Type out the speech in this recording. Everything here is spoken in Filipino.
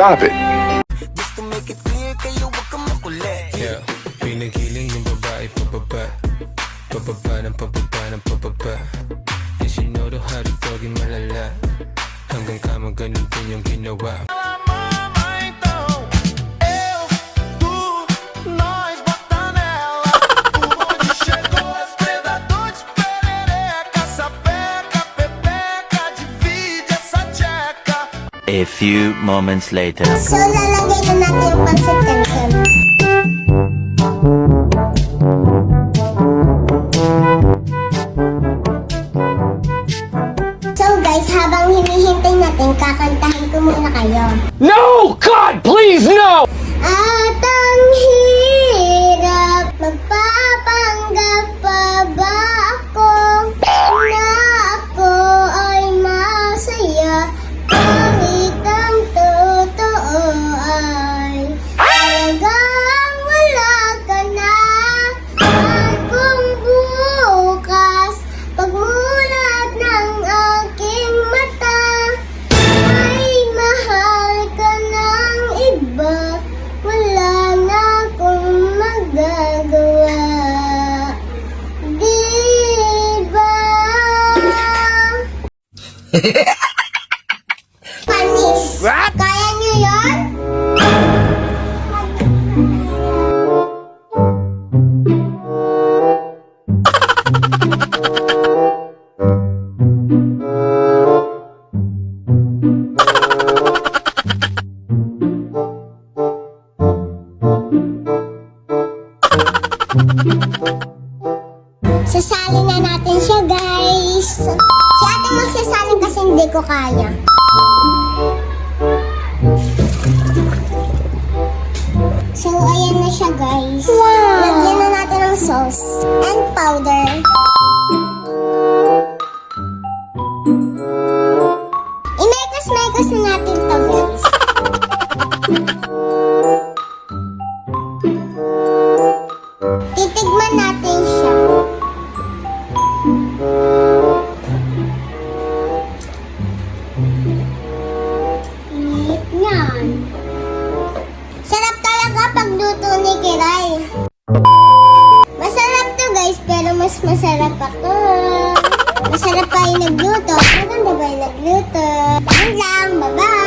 Stop it. Yeah, pinigiling yung babae pababa. Pababa ng pababa ng pababa. And she know the how to doggy malala. Hanggang kama ganun din yung ginawa. A few moments later. So, lalagay na natin yung pancit canton. So guys, habang hinihintay natin, kakantahin ko muna kayo. No! God, please, no! At ang hirap, magpapanggap pa ba ako na ako ay masaya? Kahit ang totoo ay talagang wala ka na. At kung bukas, pagmulat ng aking mata, ay mahal ka ng iba, wala na akong magagawa. Diba? Panis! Kaya niyo yun? Sasali na natin siya, guys. Si ate magsasalin kasi hindi ko kaya. So, ayan na siya, guys. Lagyan na natin ng sauce and powder. I-mekos-mekos na natin to, guys. Titigman natin siya. Yan. Sarap talaga pagluto ni Kiray. Masarap to, guys, pero mas masarap ako. Masarap pa yung nagluto. Maganda ba yung nagluto? Yun lang, bye-bye!